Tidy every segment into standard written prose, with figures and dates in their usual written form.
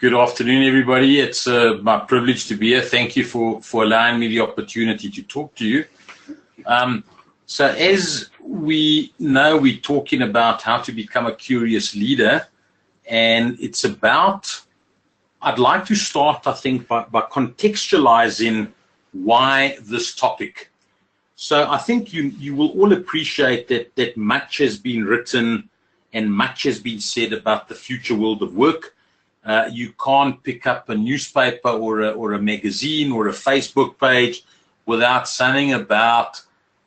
Good afternoon, everybody. It's my privilege to be here. Thank you for allowing me the opportunity to talk to you. So as we know, we're talking about how to become a curious leader, and it's about, I'd like to start, I think, by contextualizing why this topic. So I think you will all appreciate that much has been written and much has been said about the future world of work. You can't pick up a newspaper or a magazine or a Facebook page without something about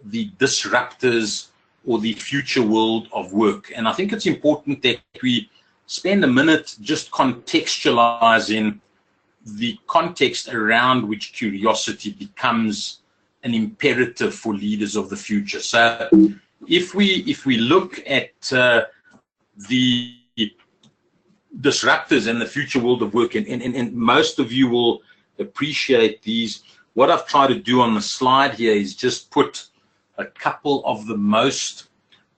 the disruptors or the future world of work. And I think it's important that we spend a minute just contextualizing the context around which curiosity becomes an imperative for leaders of the future. So if we look at the disruptors and the future world of work, and most of you will appreciate these. What I've tried to do on the slide here is just put a couple of the most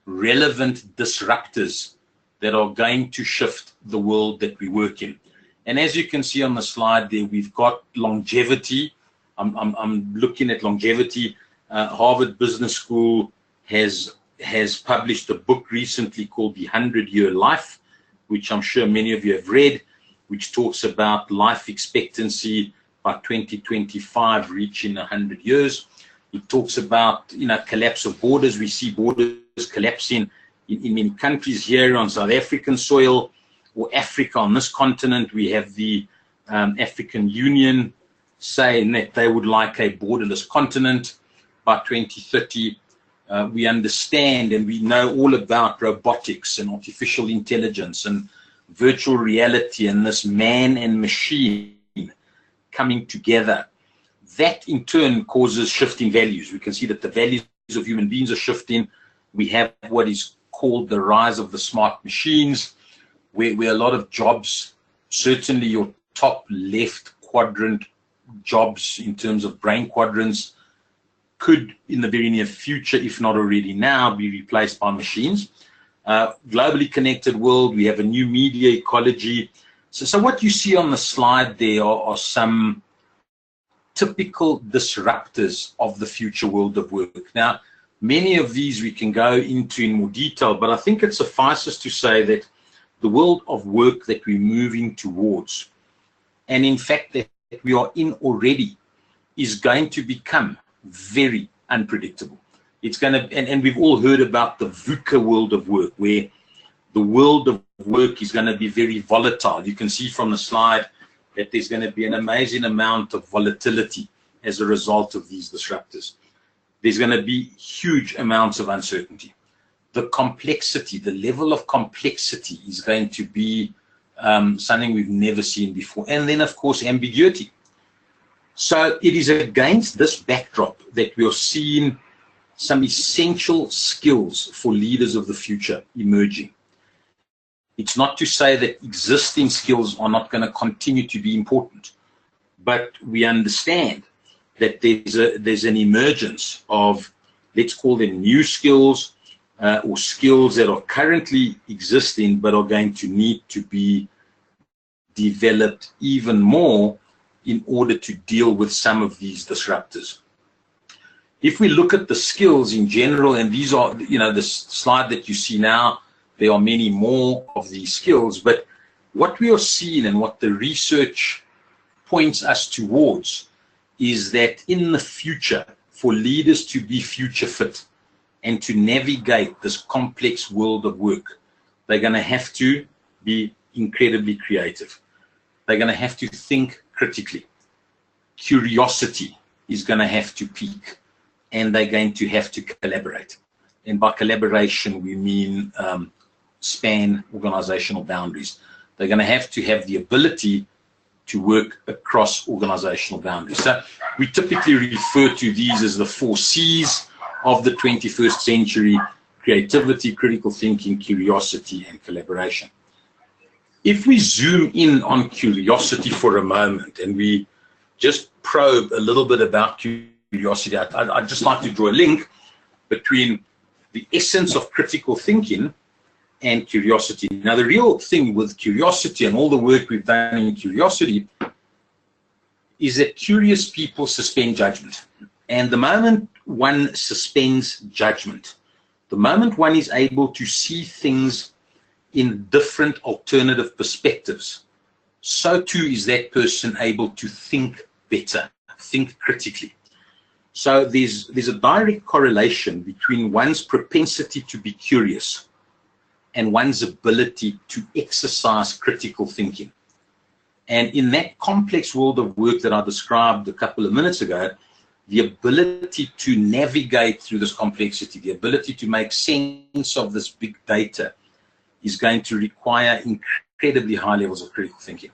relevant disruptors that are going to shift the world that we work in. And as you can see on the slide there, we've got longevity. I'm looking at longevity. Harvard Business School has published a book recently called The 100-Year Life, which I'm sure many of you have read, which talks about life expectancy by 2025 reaching 100 years. It talks about, collapse of borders. We see borders collapsing in many countries. Here on South African soil or Africa, on this continent, we have the African Union saying that they would like a borderless continent by 2030. We understand and we know all about robotics and artificial intelligence and virtual reality and this man and machine coming together. That in turn causes shifting values. We can see that the values of human beings are shifting. We have what is called the rise of the smart machines, where a lot of jobs, certainly your top left quadrant jobs in terms of brain quadrants, could in the very near future, if not already now, be replaced by machines. Globally connected world, we have a new media ecology. So what you see on the slide there are some typical disruptors of the future world of work. Now, many of these we can go into in more detail, but I think it suffices to say that the world of work that we're moving towards, and in fact that we are in already, is going to become very unpredictable. It's going to, and we've all heard about the VUCA world of work, where the world of work is going to be very volatile. You can see from the slide that there's going to be an amazing amount of volatility as a result of these disruptors. There's going to be huge amounts of uncertainty. The complexity, the level of complexity is going to be something we've never seen before. And then, of course, ambiguity. So it is against this backdrop that we are seeing some essential skills for leaders of the future emerging. It's not to say that existing skills are not going to continue to be important, but we understand that there's an emergence of, let's call them new skills or skills that are currently existing but are going to need to be developed even more in order to deal with some of these disruptors. If we look at the skills in general, and these are, the slide that you see now, there are many more of these skills, but what we are seeing and what the research points us towards is that in the future, for leaders to be future fit and to navigate this complex world of work, they're going to have to be incredibly creative. They're going to have to think critically. Curiosity is going to have to peak, and they're going to have to collaborate. And by collaboration, we mean span organizational boundaries. They're going to have the ability to work across organizational boundaries. So we typically refer to these as the 4 C's of the 21st century: creativity, critical thinking, curiosity, and collaboration. If we zoom in on curiosity for a moment and we just probe a little bit about curiosity, I'd just like to draw a link between the essence of critical thinking and curiosity. Now, the real thing with curiosity and all the work we've done in curiosity is that curious people suspend judgment. And the moment one suspends judgment, the moment one is able to see things in different alternative perspectives, so too is that person able to think better, think critically. So there's a direct correlation between one's propensity to be curious and one's ability to exercise critical thinking. And in that complex world of work that I described a couple of minutes ago, the ability to navigate through this complexity, the ability to make sense of this big data is going to require incredibly high levels of critical thinking.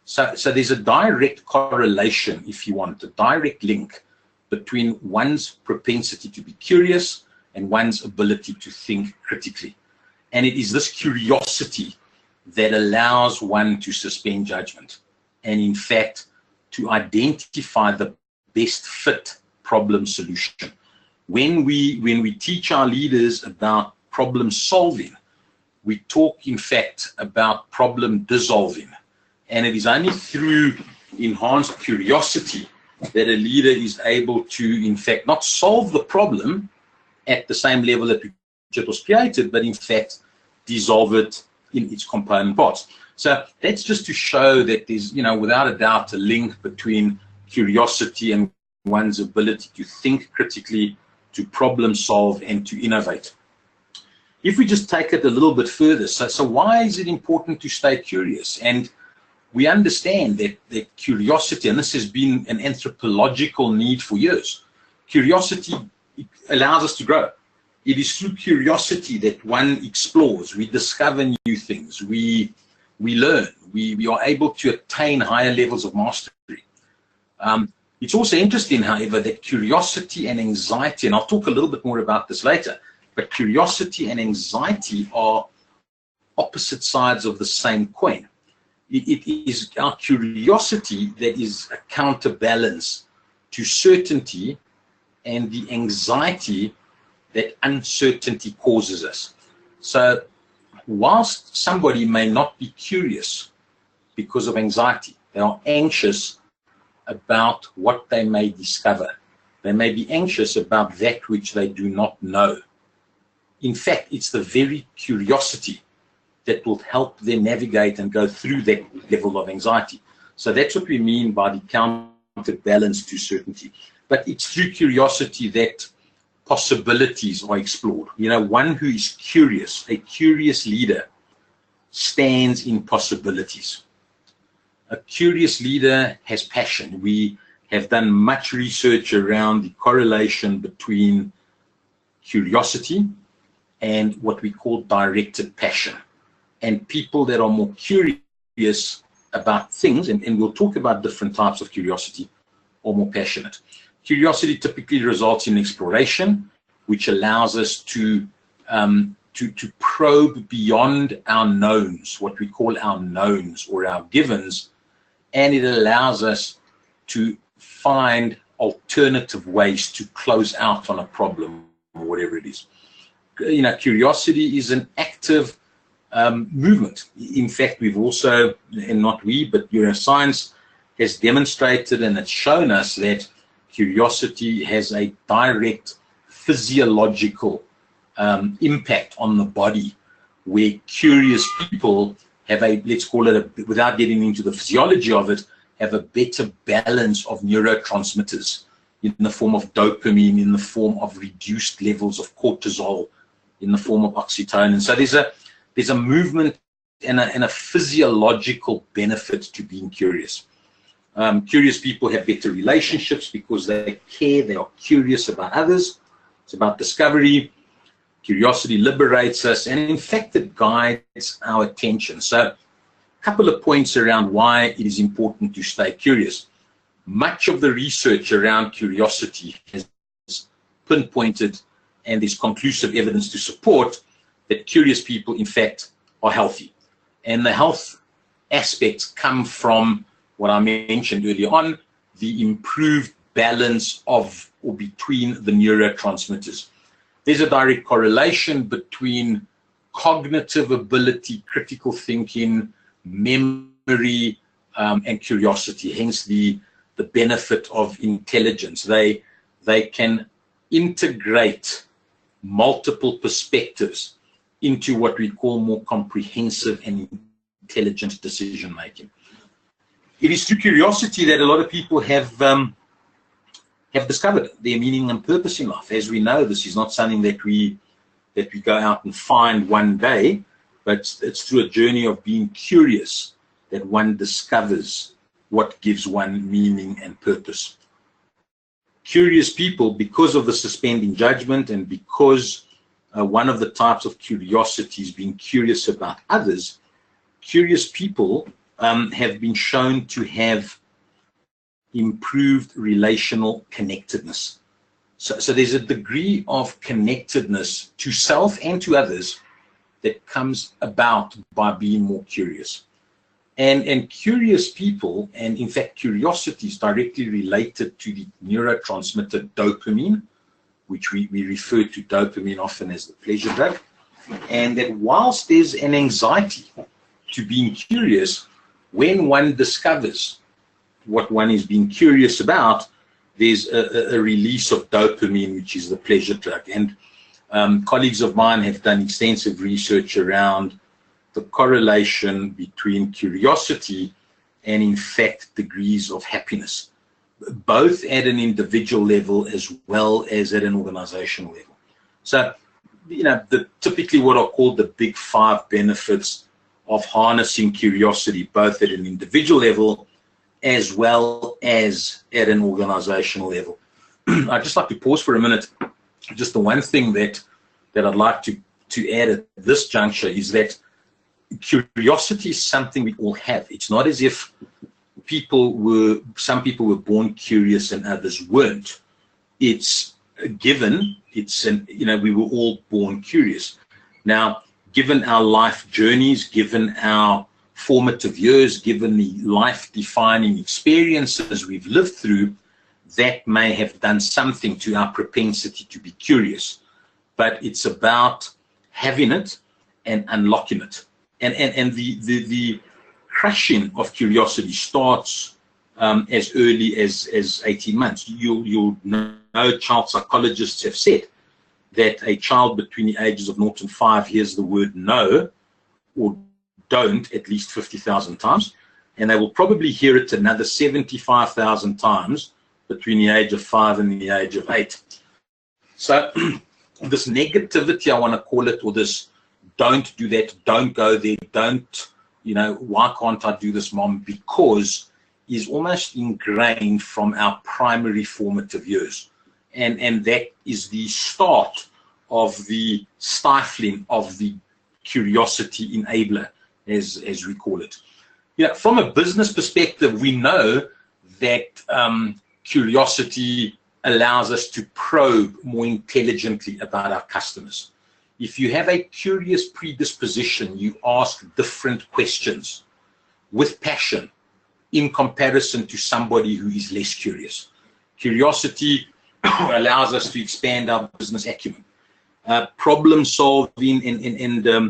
So there's a direct correlation, if you want, a direct link between one's propensity to be curious and one's ability to think critically. And it is this curiosity that allows one to suspend judgment and, in fact, to identify the best fit problem solution. When we teach our leaders about problem solving, we talk, in fact, about problem dissolving. And it is only through enhanced curiosity that a leader is able to, in fact, not solve the problem at the same level at which it was created, but in fact, dissolve it in its component parts. So that's just to show that there's, without a doubt, a link between curiosity and one's ability to think critically, to problem solve, and to innovate. If we just take it a little bit further, so why is it important to stay curious? And we understand that curiosity, and this has been an anthropological need for years, curiosity allows us to grow. It is through curiosity that one explores, we discover new things, we learn, we are able to attain higher levels of mastery. It's also interesting, however, that curiosity and anxiety, and I'll talk a little bit more about this later, but curiosity and anxiety are opposite sides of the same coin. It is our curiosity that is a counterbalance to certainty and the anxiety that uncertainty causes us. So whilst somebody may not be curious because of anxiety, they are anxious about what they may discover. They may be anxious about that which they do not know. In fact, it's the very curiosity that will help them navigate and go through that level of anxiety. So that's what we mean by the counterbalance to certainty. But it's through curiosity that possibilities are explored. One who is curious, a curious leader, stands in possibilities. A curious leader has passion. We have done much research around the correlation between curiosity and what we call directed passion. And people that are more curious about things, and we'll talk about different types of curiosity, are more passionate. Curiosity typically results in exploration, which allows us to probe beyond our knowns, what we call our knowns or our givens, and it allows us to find alternative ways to close out on a problem or whatever it is. Curiosity is an active movement. In fact, we've also, and not we, but neuroscience has demonstrated and it's shown us that curiosity has a direct physiological impact on the body, where curious people have a, let's call it, without getting into the physiology of it, have a better balance of neurotransmitters in the form of dopamine, in the form of reduced levels of cortisol, in the form of oxytocin. So there's a movement and a physiological benefit to being curious. Curious people have better relationships because they care, they are curious about others. It's about discovery. Curiosity liberates us, and in fact, it guides our attention. So a couple of points around why it is important to stay curious. Much of the research around curiosity has pinpointed, and there's conclusive evidence to support, that curious people, in fact, are healthy. And the health aspects come from what I mentioned earlier on, the improved balance of or between the neurotransmitters. There's a direct correlation between cognitive ability, critical thinking, memory, and curiosity, hence the benefit of intelligence. They can integrate multiple perspectives into what we call more comprehensive and intelligent decision making. It is through curiosity that a lot of people have discovered their meaning and purpose in life. As we know, this is not something that we go out and find one day, but it's through a journey of being curious that one discovers what gives one meaning and purpose. Curious people, because of the suspending judgment and because one of the types of curiosity is being curious about others, curious people have been shown to have improved relational connectedness. So there's a degree of connectedness to self and to others that comes about by being more curious. And curious people, and in fact curiosity is directly related to the neurotransmitter dopamine, which we refer to dopamine often as the pleasure drug. And that whilst there's an anxiety to being curious, when one discovers what one is being curious about, there's a release of dopamine, which is the pleasure drug. And colleagues of mine have done extensive research around the correlation between curiosity and, in fact, degrees of happiness, both at an individual level as well as at an organizational level. So, typically what are called the big 5 benefits of harnessing curiosity, both at an individual level as well as at an organizational level. I'd just like to pause for a minute. Just the one thing that I'd like to add at this juncture is that curiosity is something we all have. It's not as if some people were born curious and others weren't. It's a given. We were all born curious. Now, given our life journeys, given our formative years, given the life-defining experiences we've lived through, that may have done something to our propensity to be curious. But it's about having it and unlocking it. And the crushing of curiosity starts as early as 18 months. You'll know, child psychologists have said that a child between the ages of 0 and 5 hears the word no or don't at least 50,000 times, and they will probably hear it another 75,000 times between the age of 5 and the age of 8. So this negativity, I want to call it, or this don't do that, don't go there, don't, why can't I do this, mom, because is almost ingrained from our primary formative years. And that is the start of the stifling of the curiosity enabler, as we call it. From a business perspective, we know that curiosity allows us to probe more intelligently about our customers. If you have a curious predisposition, you ask different questions with passion in comparison to somebody who is less curious. Curiosity allows us to expand our business acumen. Problem solving and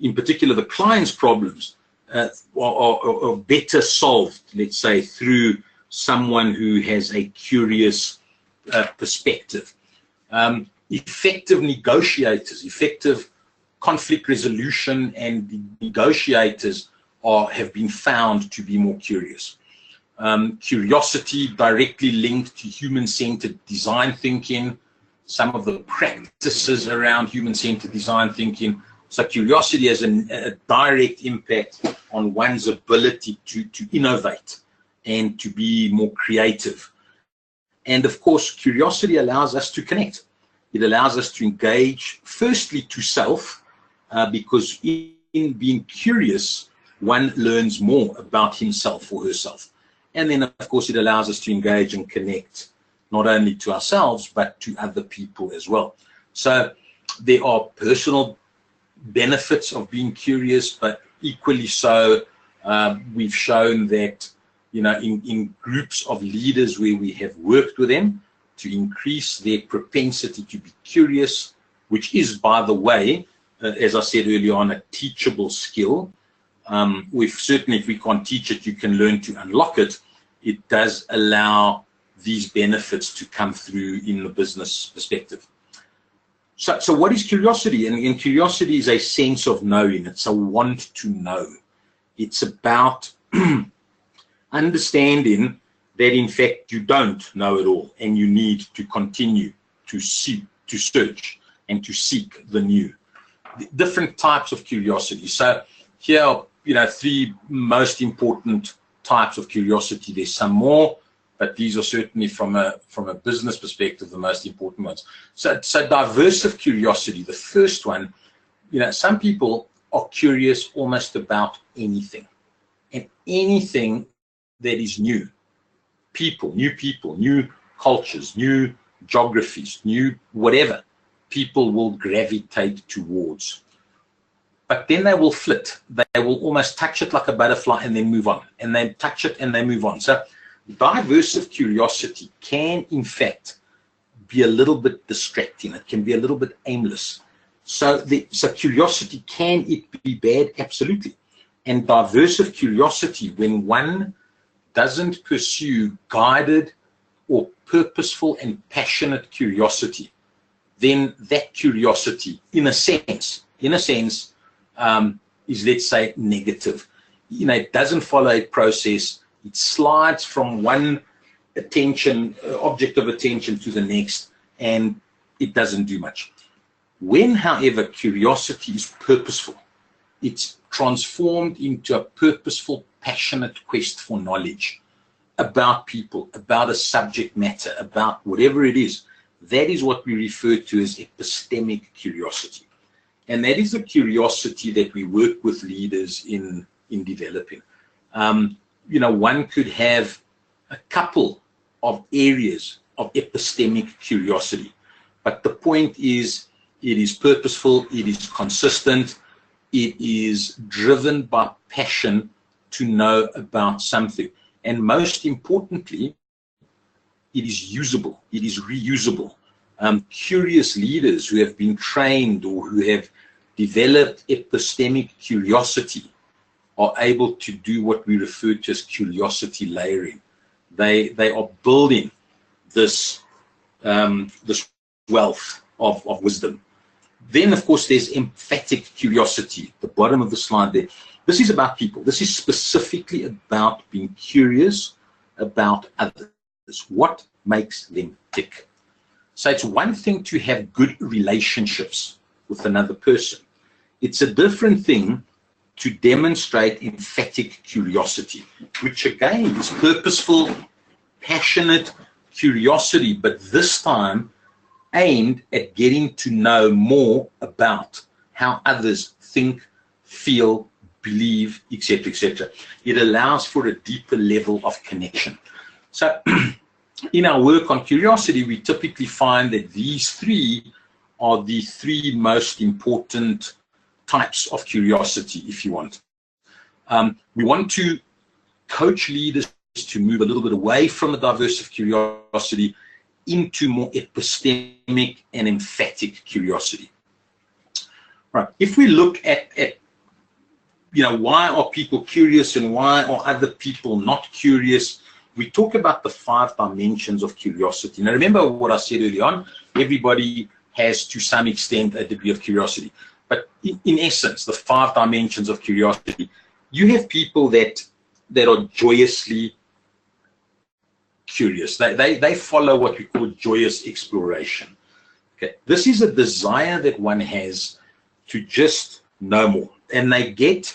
in particular the client's problems are better solved, let's say, through someone who has a curious perspective. Effective negotiators, effective conflict resolution and negotiators have been found to be more curious. Curiosity directly linked to human-centered design thinking, some of the practices around human-centered design thinking. So curiosity has a direct impact on one's ability to innovate and to be more creative. And of course, curiosity allows us to connect. It allows us to engage, firstly, to self, because in being curious, one learns more about himself or herself. And then, of course, it allows us to engage and connect, not only to ourselves, but to other people as well. So there are personal benefits of being curious, but equally so, we've shown that, in groups of leaders where we have worked with them, to increase their propensity to be curious, which is, by the way, as I said earlier on, a teachable skill. Certainly, if we can't teach it, you can learn to unlock it. It does allow these benefits to come through in the business perspective. So what is curiosity? And curiosity is a sense of knowing. It's a want to know. It's about understanding that, in fact, you don't know it all, and you need to continue to seek, to search, and to seek the new. Different types of curiosity. So here are, three most important types of curiosity. There's some more, but these are certainly from a business perspective the most important ones. So diversive curiosity. The first one, some people are curious almost about anything, and anything that is new. People, new cultures, new geographies, new whatever, people will gravitate towards. But then they will flit. They will almost touch it like a butterfly and then move on, and then touch it and they move on. So diversive curiosity can, in fact, be a little bit distracting. It can be a little bit aimless. So curiosity, can it be bad? Absolutely. And diversive curiosity, when one doesn't pursue guided or purposeful and passionate curiosity, then that curiosity, in a sense, is, let's say, negative. It doesn't follow a process. It slides from one object of attention to the next, and it doesn't do much. When, however, curiosity is purposeful, it's transformed into a purposeful, passionate quest for knowledge about people, about a subject matter, about whatever it is. That is what we refer to as epistemic curiosity. And that is the curiosity that we work with leaders in developing. One could have a couple of areas of epistemic curiosity, but the point is, it is purposeful, it is consistent, it is driven by passion to know about something. And most importantly, it is usable, it is reusable. Curious leaders who have been trained or who have developed epistemic curiosity are able to do what we refer to as curiosity layering. They are building this wealth of wisdom. Then, of course, there's emphatic curiosity, the bottom of the slide there. This is about people. This is specifically about being curious about others. What makes them tick? So it's one thing to have good relationships with another person. It's a different thing to demonstrate emphatic curiosity, which again is purposeful, passionate curiosity, but this time aimed at getting to know more about how others think, feel, believe, etc., etc. It allows for a deeper level of connection. So in our work on curiosity, we typically find that these three are the three most important types of curiosity, if you want. We want to coach leaders to move a little bit away from the diversive curiosity into more epistemic and emphatic curiosity. Right. If we look at why are people curious and why are other people not curious, we talk about the 5 dimensions of curiosity. Now, remember what I said early on, everybody has to some extent a degree of curiosity. But in essence, the 5 dimensions of curiosity, you have people that are joyously curious. They follow what we call joyous exploration. Okay, this is a desire that one has to just know more, and they get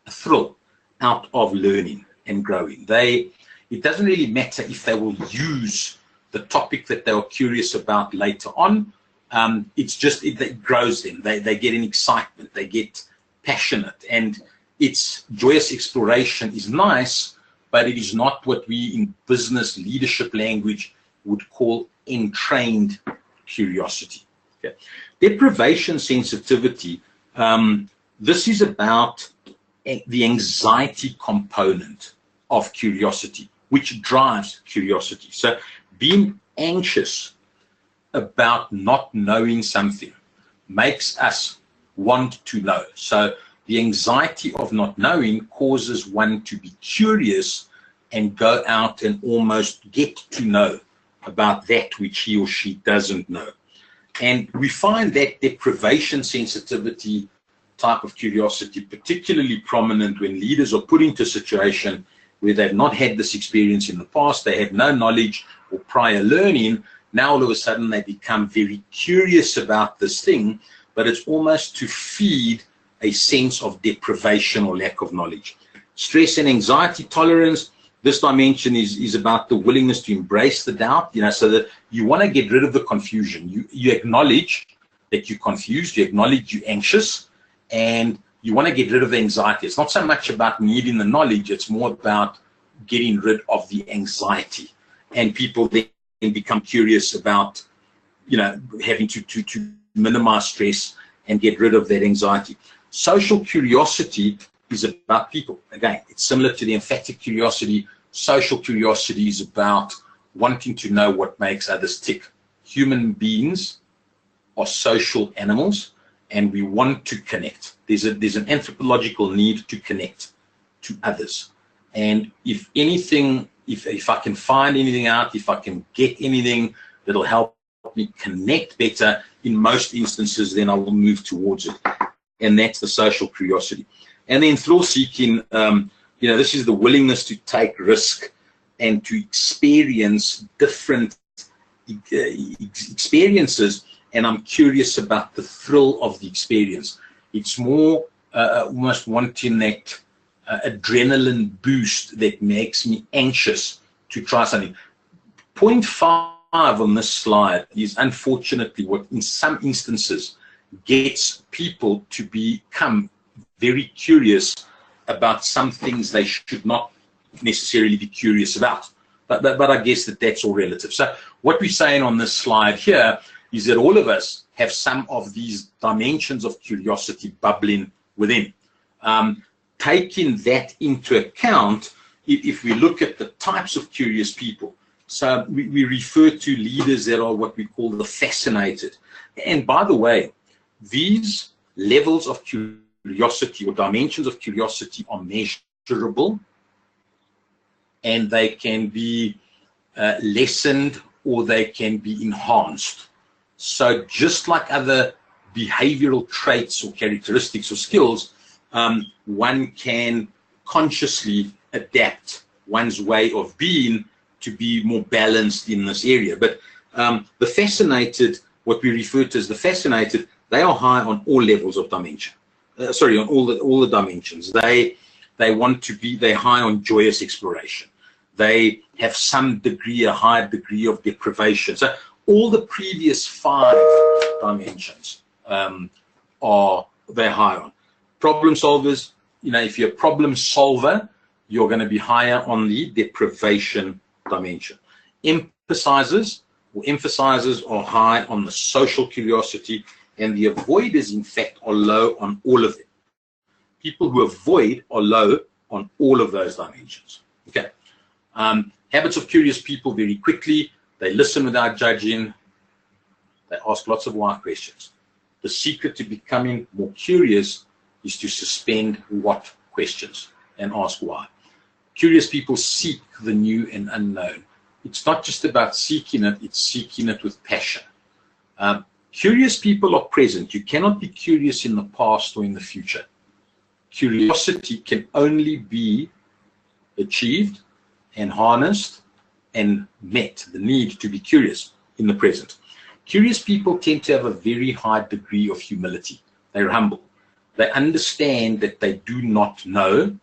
a thrill out of learning and growing. It doesn't really matter if they will use the topic that they were curious about later on. It grows them. They get an excitement. They get passionate, and it's joyous exploration is nice, but it is not what we in business leadership language would call entrained curiosity. Okay. Deprivation sensitivity. This is about the anxiety component of curiosity, which drives curiosity. So being anxious about not knowing something makes us want to know. So the anxiety of not knowing causes one to be curious and go out and almost get to know about that which he or she doesn't know. And we find that deprivation sensitivity type of curiosity particularly prominent when leaders are put into a situation where they've not had this experience in the past, they have no knowledge or prior learning. Now all of a sudden they become very curious about this thing, but it's almost to feed a sense of deprivation or lack of knowledge. Stress and anxiety tolerance, this dimension is about the willingness to embrace the doubt, so that you want to get rid of the confusion. You acknowledge that you're confused, you acknowledge you're anxious, and you want to get rid of the anxiety. It's not so much about needing the knowledge, it's more about getting rid of the anxiety. And people then become curious about, having to minimize stress and get rid of that anxiety. Social curiosity is about people. Again, it's similar to the emphatic curiosity. Social curiosity is about wanting to know what makes others tick. Human beings are social animals, and we want to connect. There's an anthropological need to connect to others. And if anything, if I can find anything out, if I can get anything that'll help me connect better, in most instances, then I will move towards it. And that's the social curiosity. And then thrill-seeking, this is the willingness to take risk and to experience different experiences. And I'm curious about the thrill of the experience. It's more almost wanting that adrenaline boost that makes me anxious to try something. Point 5 on this slide is unfortunately what in some instances gets people to become very curious about some things they should not necessarily be curious about. But I guess that's all relative. So what we're saying on this slide here is that all of us have some of these dimensions of curiosity bubbling within. Taking that into account, if we look at the types of curious people, so we refer to leaders that are what we call the fascinated. And by the way, these levels of curiosity or dimensions of curiosity are measurable, and they can be lessened or they can be enhanced. So just like other behavioral traits or characteristics or skills, one can consciously adapt one's way of being to be more balanced in this area. But the fascinated, what we refer to as the fascinated, they are high on all levels of dimension. On all the dimensions. They're high on joyous exploration. They have some degree, a high degree of deprivation. So all the previous 5 dimensions they're high on. Problem solvers, if you're a problem solver, you're going to be higher on the deprivation dimension. Emphasizers are high on the social curiosity, and the avoiders, in fact, are low on all of them. People who avoid are low on all of those dimensions. Okay. Habits of curious people, very quickly, they listen without judging. They ask lots of why questions. The secret to becoming more curious is to suspend what questions and ask why. Curious people seek the new and unknown. It's not just about seeking it, it's seeking it with passion. Curious people are present. You cannot be curious in the past or in the future. Curiosity can only be achieved and harnessed and met, the need to be curious, in the present. Curious people tend to have a very high degree of humility. They're humble. They understand that they do not know.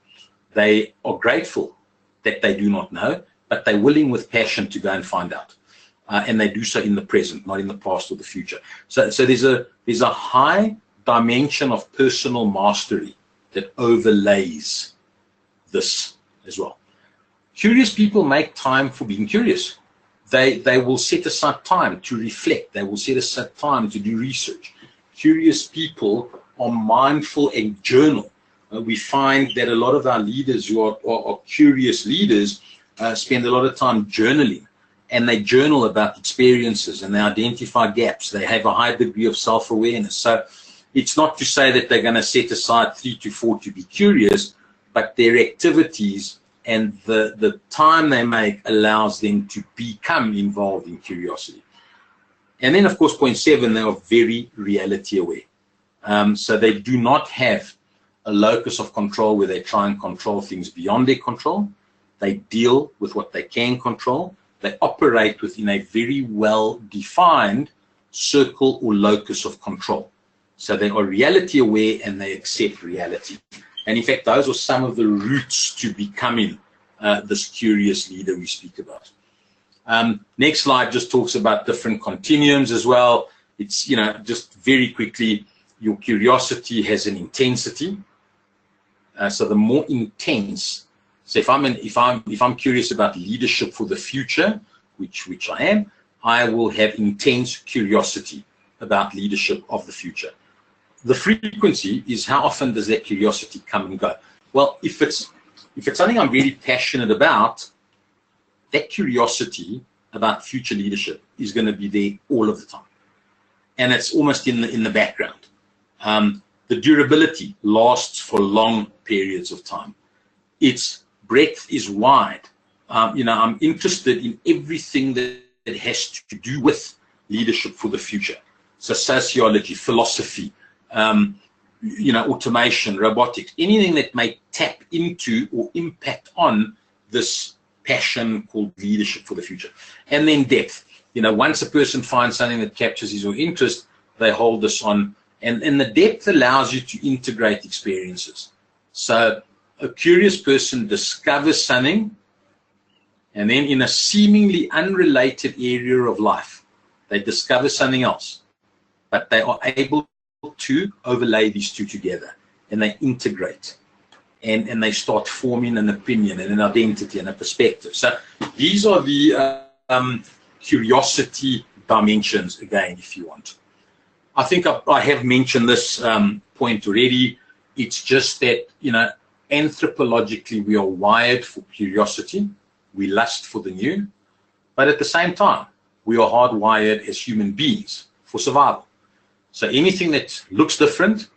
They are grateful that they do not know, but they're willing with passion to go and find out. And they do so in the present, not in the past or the future. So there's a high dimension of personal mastery that overlays this as well. Curious people make time for being curious. They will set aside time to reflect. They will set aside time to do research. Curious people are mindful and journal. We find that a lot of our leaders who are curious leaders spend a lot of time journaling, and they journal about experiences and they identify gaps. They have a high degree of self-awareness. So it's not to say that they're going to set aside 3 to 4 to be curious, but their activities and the time they make allows them to become involved in curiosity. And then, of course, point 7, they are very reality aware. So they do not have a locus of control where they try and control things beyond their control. They deal with what they can control. They operate within a very well-defined circle or locus of control. So they are reality aware and they accept reality. And in fact, those are some of the routes to becoming this curious leader we speak about. Next slide just talks about different continuums as well. It's, you know, just very quickly, your curiosity has an intensity. So the more intense, so if I'm curious about leadership for the future, which I am, I will have intense curiosity about leadership of the future. The frequency is how often does that curiosity come and go. Well, if it's something I'm really passionate about, that curiosity about future leadership is going to be there all of the time, and it's almost in the background. The durability lasts for long periods of time. Its breadth is wide. You know, I'm interested in everything that has to do with leadership for the future. So sociology, philosophy, you know, automation, robotics, anything that may tap into or impact on this passion called leadership for the future. And then depth. You know, once a person finds something that captures his or interest, they hold this on. And the depth allows you to integrate experiences. So a curious person discovers something, and then in a seemingly unrelated area of life, they discover something else. But they are able to overlay these two together, and they integrate. And they start forming an opinion and an identity and a perspective. So these are the curiosity dimensions, again, if you want. I think I have mentioned this point already. It's just that, you know, anthropologically, we are wired for curiosity. We lust for the new. But at the same time, we are hardwired as human beings for survival. So anything that looks different,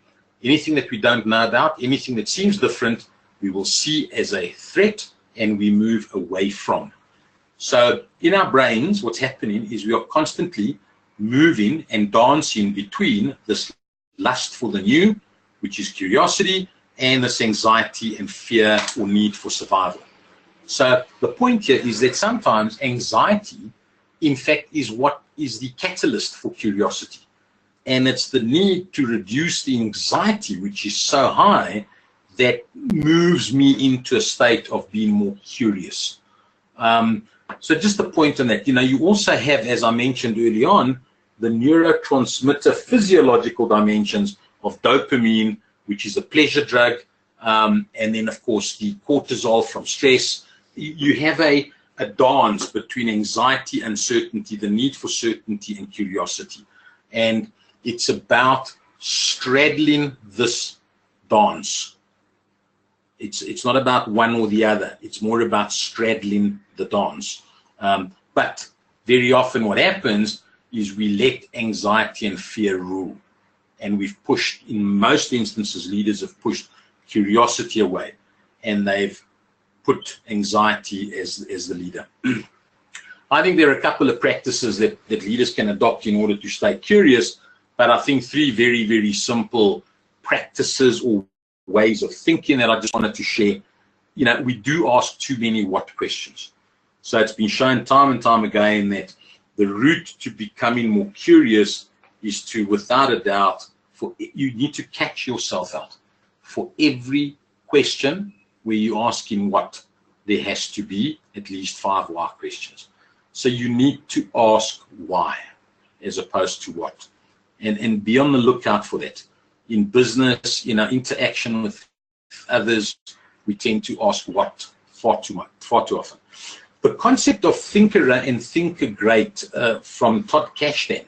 anything that we don't know about, anything that seems different, we will see as a threat and we move away from. So in our brains, what's happening is we are constantly moving and dancing between this lust for the new, which is curiosity, and this anxiety and fear or need for survival. So the point here is that sometimes anxiety, in fact, is what is the catalyst for curiosity. And it's the need to reduce the anxiety, which is so high, that moves me into a state of being more curious. So just a point on that, you know, you also have, as I mentioned early on, the neurotransmitter physiological dimensions of dopamine, which is a pleasure drug, and then, of course, the cortisol from stress. You have a dance between anxiety, uncertainty, the need for certainty, and curiosity. And it's about straddling this dance. It's not about one or the other. It's more about straddling the dance. But very often what happens is we let anxiety and fear rule. And we've pushed, in most instances, leaders have pushed curiosity away. And they've put anxiety as the leader. I think there are a couple of practices that leaders can adopt in order to stay curious. But I think 3 very, very simple practices or ways of thinking that I just wanted to share. You know, we do ask too many what questions. So it's been shown time and time again that the route to becoming more curious is to, without a doubt, you need to catch yourself out. For every question where you ask in what, there has to be at least 5 why questions. So you need to ask why as opposed to what. And be on the lookout for that. In business, you know, interaction with others, we tend to ask what far too often. The concept of thinker and thinker great from Todd Kashdan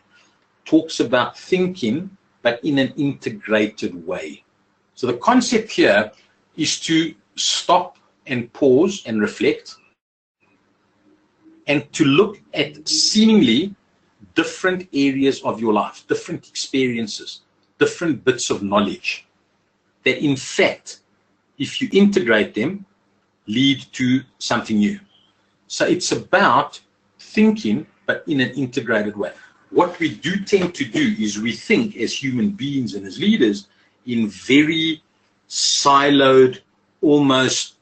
talks about thinking, but in an integrated way. So the concept here is to stop and pause and reflect, and to look at seemingly different areas of your life, different experiences, different bits of knowledge that, in fact, if you integrate them, lead to something new. So it's about thinking, but in an integrated way. What we do tend to do is we think as human beings and as leaders in very siloed, almost,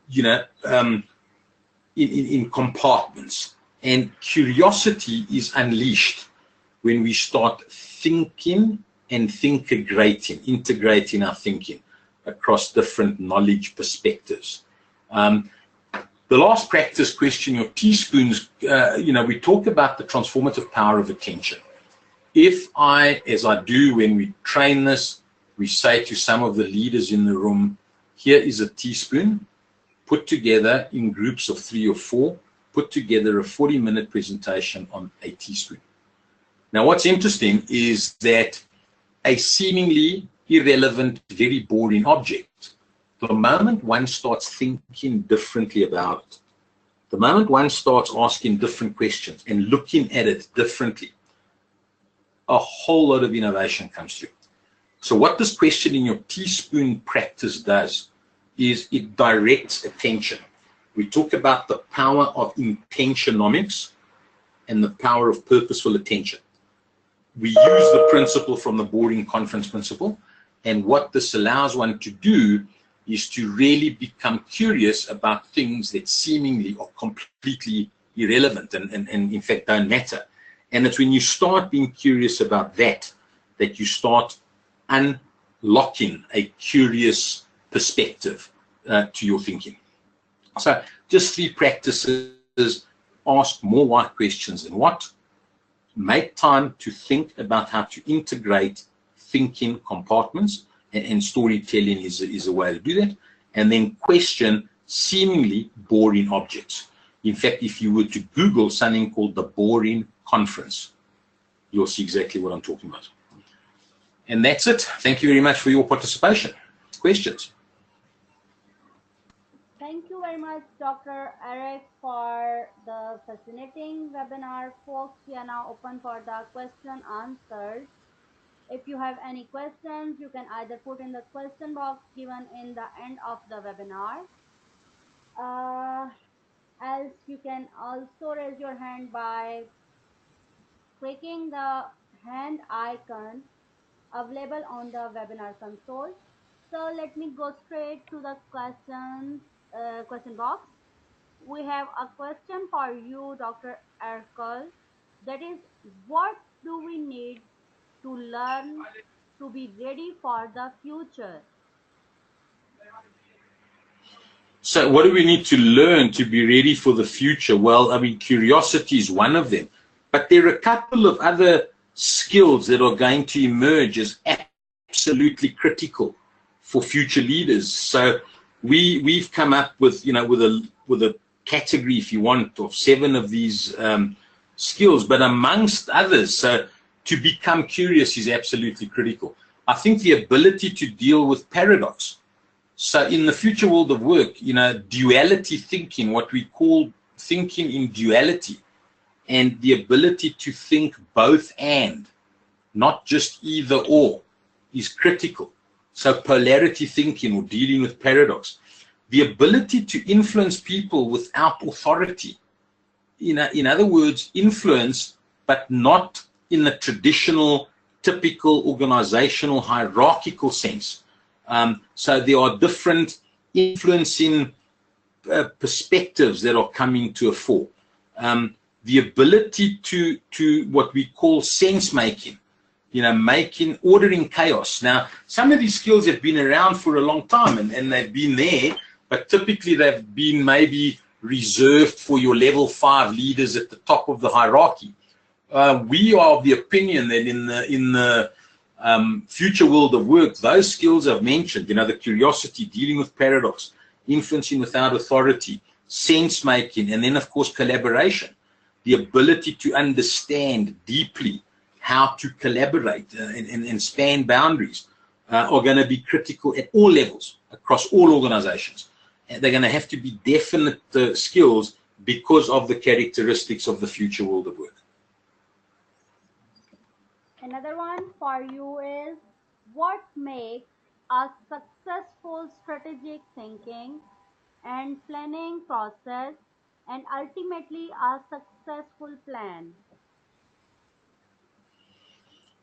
in compartments. And curiosity is unleashed when we start thinking and integrating our thinking across different knowledge perspectives. The last practice question, your teaspoons, we talk about the transformative power of attention. If I, as I do when we train this, we say to some of the leaders in the room, here is a teaspoon, put together in groups of 3 or 4, put together a 40-minute presentation on a teaspoon. Now, what's interesting is that a seemingly irrelevant, very boring object, the moment one starts thinking differently about it, the moment one starts asking different questions and looking at it differently, a whole lot of innovation comes through. So what this question in your teaspoon practice does is it directs attention. We talk about the power of intentionomics and the power of purposeful attention. We use the principle from the boring conference principle, and what this allows one to do is to really become curious about things that seemingly are completely irrelevant and in fact don't matter. And it's when you start being curious about that you start unlocking a curious perspective to your thinking. So just 3 practices: ask more why questions than what, make time to think about how to integrate thinking compartments, and storytelling is a way to do that, and then question seemingly boring objects. In fact, if you were to Google something called the boring conference, you'll see exactly what I'm talking about. And that's it. Thank you very much for your participation. Questions? Thank you very much, Dr. Eric, for the fascinating webinar. Folks, we are now open for the question answers. If you have any questions, you can either put in the question box given in the end of the webinar. Else you can also raise your hand by clicking the hand icon available on the webinar console. So let me go straight to the question box. We have a question for you, Dr. Erkal. That is, what do we need to learn to be ready for the future? So what do we need to learn to be ready for the future? Well, I mean, curiosity is one of them, but there are a couple of other skills that are going to emerge as absolutely critical for future leaders. So we've come up with, with a category, if you want, of 7 of these skills, but amongst others, so to become curious is absolutely critical. I think the ability to deal with paradox. So in the future world of work, duality thinking, what we call thinking in duality, and the ability to think both and, not just either or, is critical. So polarity thinking, or dealing with paradox. The ability to influence people without authority. In other words, influence, but not in the traditional, typical organizational hierarchical sense. So there are different influencing perspectives that are coming to a fore. The ability to what we call sense making, ordering chaos. Now, some of these skills have been around for a long time and they've been there, but typically they've been maybe reserved for your level 5 leaders at the top of the hierarchy. We are of the opinion that in the future world of work, those skills I've mentioned, the curiosity, dealing with paradox, influencing without authority, sense making, and then of course collaboration, the ability to understand deeply how to collaborate and span boundaries are going to be critical at all levels across all organizations. And they're going to have to be definite skills because of the characteristics of the future world of work. Another one for you is, what makes a successful strategic thinking and planning process and ultimately a successful plan?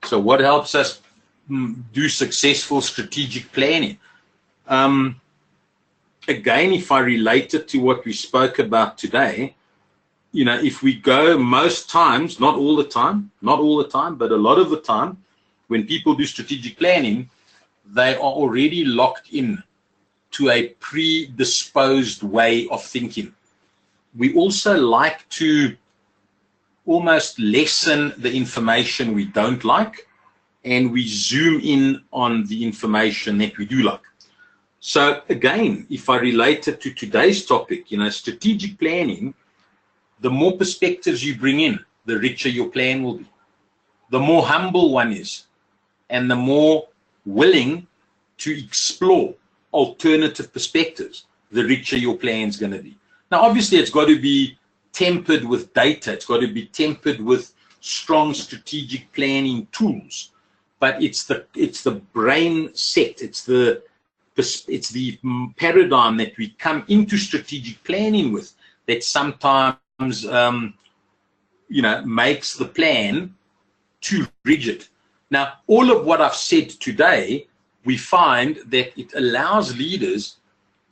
So what helps us do successful strategic planning? Again, if I relate it to what we spoke about today, if we go most times, not all the time, but a lot of the time, when people do strategic planning, they are already locked in to a predisposed way of thinking. We also like to almost lessen the information we don't like, and we zoom in on the information that we do like. So again, if I relate it to today's topic, strategic planning, the more perspectives you bring in, the richer your plan will be. The more humble one is, and the more willing to explore alternative perspectives, the richer your plan is going to be. Now, obviously, it's got to be tempered with data. It's got to be tempered with strong strategic planning tools. But it's the brain set. It's the paradigm that we come into strategic planning with that sometimes makes the plan too rigid. Now, all of what I've said today, we find that it allows leaders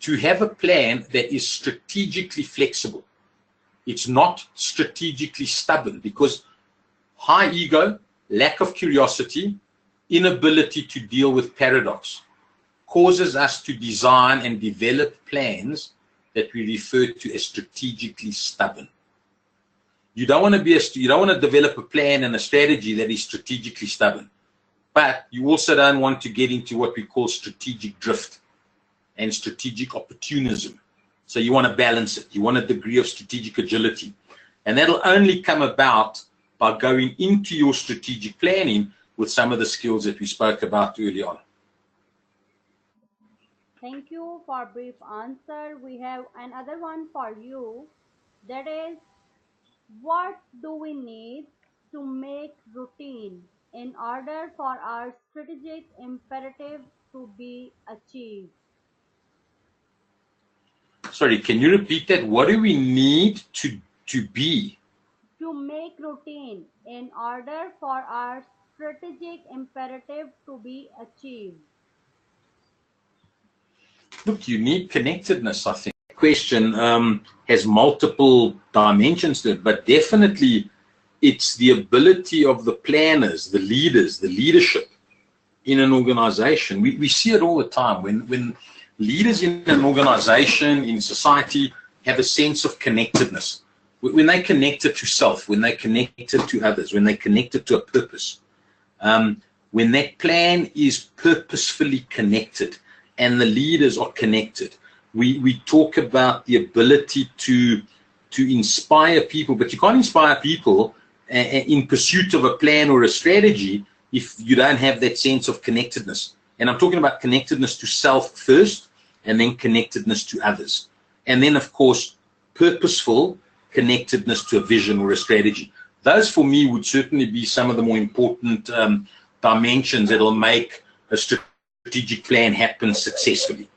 to have a plan that is strategically flexible. It's not strategically stubborn, because high ego, lack of curiosity, inability to deal with paradox causes us to design and develop plans that we refer to as strategically stubborn. You don't want to develop a plan and a strategy that is strategically stubborn, but you also don't want to get into what we call strategic drift and strategic opportunism. So you want to balance it. You want a degree of strategic agility, and that'll only come about by going into your strategic planning with some of the skills that we spoke about early on. Thank you for brief answer. We have another one for you. That is, what do we need to make routine in order for our strategic imperative to be achieved? Sorry, can you repeat that? What do we need to be? To make routine in order for our strategic imperative to be achieved. Look, you need connectedness, I think. The question has multiple dimensions to it, but definitely it's the ability of the planners, the leaders, the leadership in an organization. We see it all the time. When leaders in an organization, in society, have a sense of connectedness, when they're connected to self, when they're connected to others, when they're connected to a purpose, when that plan is purposefully connected and the leaders are connected, we talk about the ability to inspire people, but you can't inspire people in pursuit of a plan or a strategy if you don't have that sense of connectedness. And I'm talking about connectedness to self first, and then connectedness to others. And then, of course, purposeful connectedness to a vision or a strategy. Those, for me, would certainly be some of the more important dimensions that will make a strategic plan happen successfully.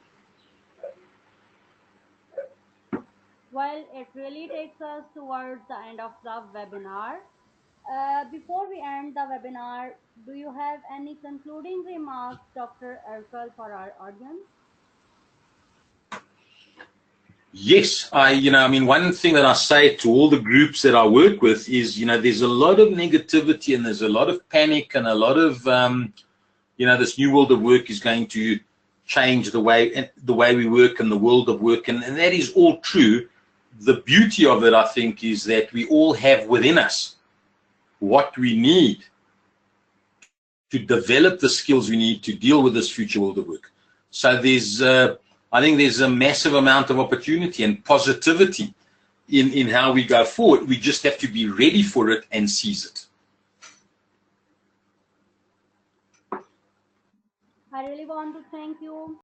Well, it really takes us towards the end of the webinar. Before we end the webinar, do you have any concluding remarks, Dr. Erkal, for our audience? Yes, one thing that I say to all the groups that I work with is, there's a lot of negativity and there's a lot of panic and a lot of, this new world of work is going to change the way we work and the world of work, and that is all true. The beauty of it, I think, is that we all have within us what we need to develop the skills we need to deal with this future world of work. So I think there's a massive amount of opportunity and positivity in how we go forward. We just have to be ready for it and seize it. I really want to thank you